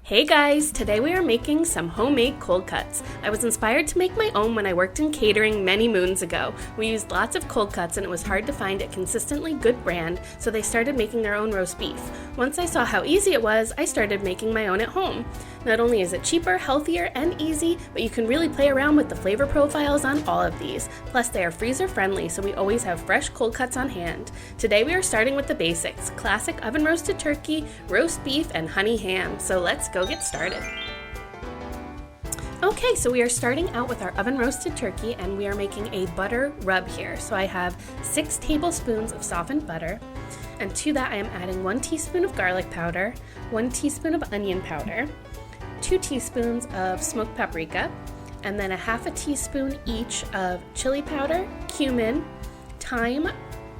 Hey guys, today we are making some homemade cold cuts. I was inspired to make my own when I worked in catering many moons ago. We used lots of cold cuts and it was hard to find a consistently good brand, so they started making their own roast beef. Once I saw how easy it was, I started making my own at home. Not only is it cheaper, healthier, and easy, but you can really play around with the flavor profiles on all of these. Plus they are freezer friendly, so we always have fresh cold cuts on hand. Today we are starting with the basics: classic oven roasted turkey, roast beef, and honey ham. So let's go get started. Okay, so we are starting out with our oven roasted turkey and we are making a butter rub here. So I have 6 tablespoons of softened butter, and to that I am adding 1 teaspoon of garlic powder, 1 teaspoon of onion powder, 2 teaspoons of smoked paprika, and then a half a teaspoon each of chili powder, cumin, thyme,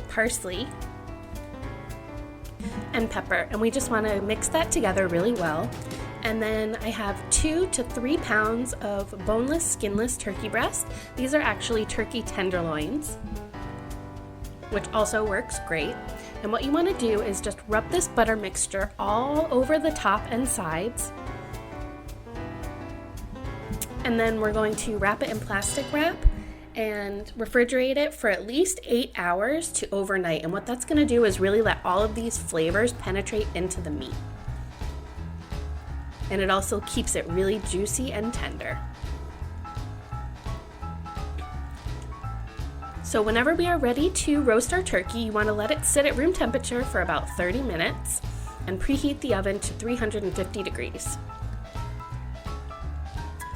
parsley, and pepper. And we just want to mix that together really well. And then I have 2 to 3 pounds of boneless, skinless turkey breast. These are actually turkey tenderloins, which also works great. And what you want to do is just rub this butter mixture all over the top and sides. And then we're going to wrap it in plastic wrap and refrigerate it for at least 8 hours to overnight. And what that's going to do is really let all of these flavors penetrate into the meat. And it also keeps it really juicy and tender. So whenever we are ready to roast our turkey, you want to let it sit at room temperature for about 30 minutes and preheat the oven to 350 degrees.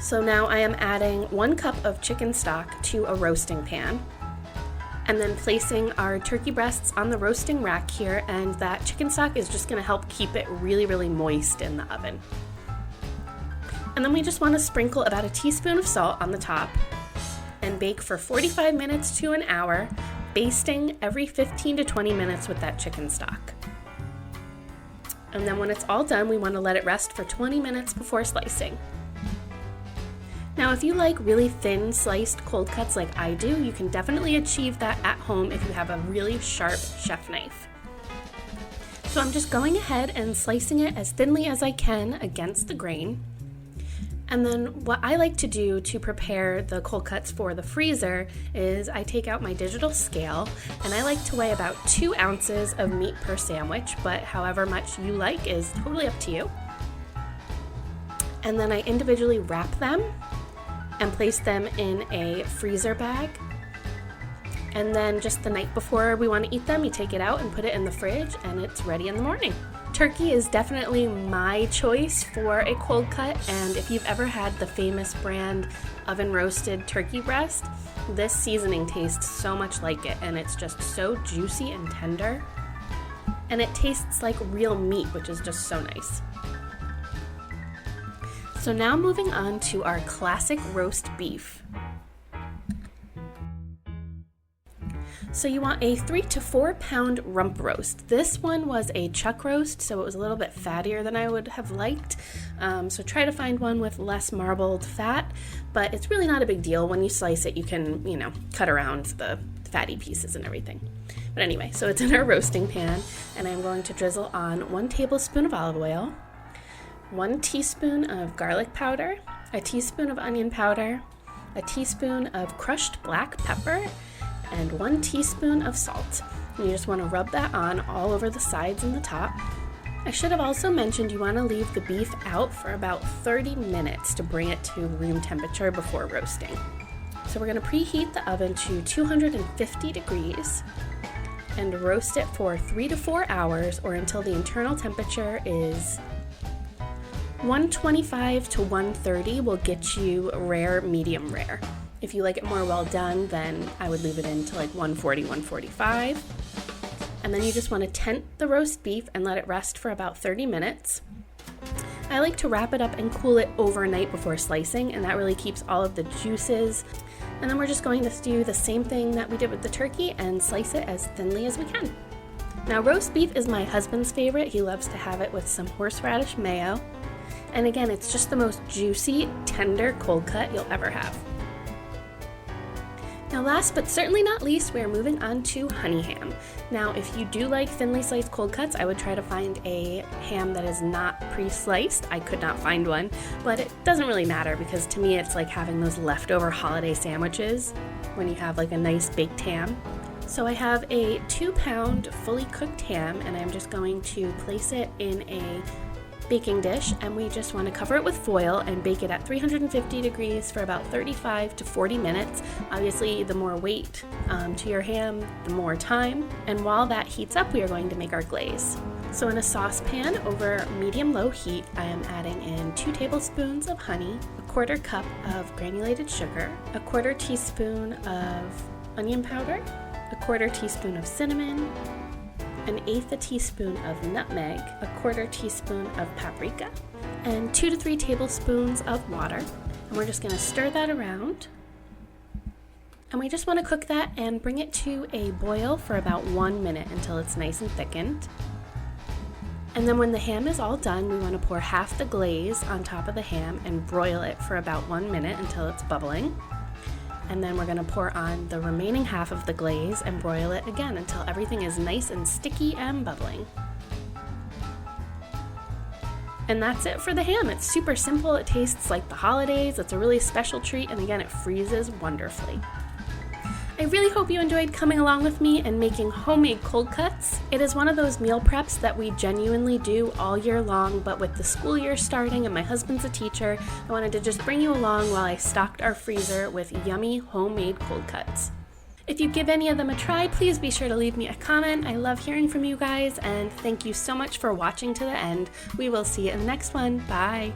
So now I am adding 1 cup of chicken stock to a roasting pan, and then placing our turkey breasts on the roasting rack here, and that chicken stock is just going to help keep it really moist in the oven. And then we just want to sprinkle about a teaspoon of salt on the top and bake for 45 minutes to an hour, basting every 15 to 20 minutes with that chicken stock. And then when it's all done, we want to let it rest for 20 minutes before slicing. Now, if you like really thin sliced cold cuts like I do, you can definitely achieve that at home if you have a really sharp chef knife. So I'm just going ahead and slicing it as thinly as I can against the grain. And then what I like to do to prepare the cold cuts for the freezer is I take out my digital scale, and I like to weigh about 2 ounces of meat per sandwich, but however much you like is totally up to you. And then I individually wrap them and place them in a freezer bag. And then just the night before we want to eat them, you take it out and put it in the fridge, and it's ready in the morning. Turkey is definitely my choice for a cold cut, and if you've ever had the famous brand oven roasted turkey breast, this seasoning tastes so much like it, and it's just so juicy and tender, and it tastes like real meat, which is just so nice. So now moving on to our classic roast beef. So you want a 3 to 4 pound rump roast. This one was a chuck roast, so it was a little bit fattier than I would have liked. So try to find one with less marbled fat, but it's really not a big deal. When you slice it, you can, cut around the fatty pieces and everything. But anyway, so it's in our roasting pan, and I'm going to drizzle on 1 tablespoon of olive oil, 1 teaspoon of garlic powder, a teaspoon of onion powder, a teaspoon of crushed black pepper, and 1 teaspoon of salt. And you just want to rub that on all over the sides and the top. I should have also mentioned you want to leave the beef out for about 30 minutes to bring it to room temperature before roasting. So we're going to preheat the oven to 250 degrees and roast it for 3 to 4 hours, or until the internal temperature is 125 to 130 will get you rare, medium rare. If you like it more well done, then I would leave it in to like 140, 145. And then you just want to tent the roast beef and let it rest for about 30 minutes. I like to wrap it up and cool it overnight before slicing, and that really keeps all of the juices. And then we're just going to do the same thing that we did with the turkey and slice it as thinly as we can. Now, roast beef is my husband's favorite. He loves to have it with some horseradish mayo. And again, it's just the most juicy, tender cold cut you'll ever have. Now last but certainly not least, we are moving on to honey ham. Now if you do like thinly sliced cold cuts, I would try to find a ham that is not pre-sliced. I could not find one, but it doesn't really matter because to me it's like having those leftover holiday sandwiches when you have like a nice baked ham. So I have a 2-pound fully cooked ham and I'm just going to place it in a baking dish, and we just want to cover it with foil and bake it at 350 degrees for about 35 to 40 minutes. Obviously, the more weight to your ham, the more time. And while that heats up, we are going to make our glaze. So in a saucepan over medium-low heat, I am adding in 2 tablespoons of honey, a 1/4 cup of granulated sugar, a 1/4 teaspoon of onion powder, a 1/4 teaspoon of cinnamon, 1/8 teaspoon of nutmeg, a 1/4 teaspoon of paprika, and 2 to 3 tablespoons of water. And we're just going to stir that around. And we just want to cook that and bring it to a boil for about 1 minute until it's nice and thickened. And then when the ham is all done, we want to pour half the glaze on top of the ham and broil it for about 1 minute until it's bubbling. And then we're going to pour on the remaining half of the glaze and broil it again until everything is nice and sticky and bubbling. And that's it for the ham. It's super simple. It tastes like the holidays. It's a really special treat, and again, it freezes wonderfully. I really hope you enjoyed coming along with me and making homemade cold cuts. It is one of those meal preps that we genuinely do all year long, but with the school year starting and my husband's a teacher, I wanted to just bring you along while I stocked our freezer with yummy homemade cold cuts. If you give any of them a try, please be sure to leave me a comment. I love hearing from you guys, and thank you so much for watching to the end. We will see you in the next one. Bye!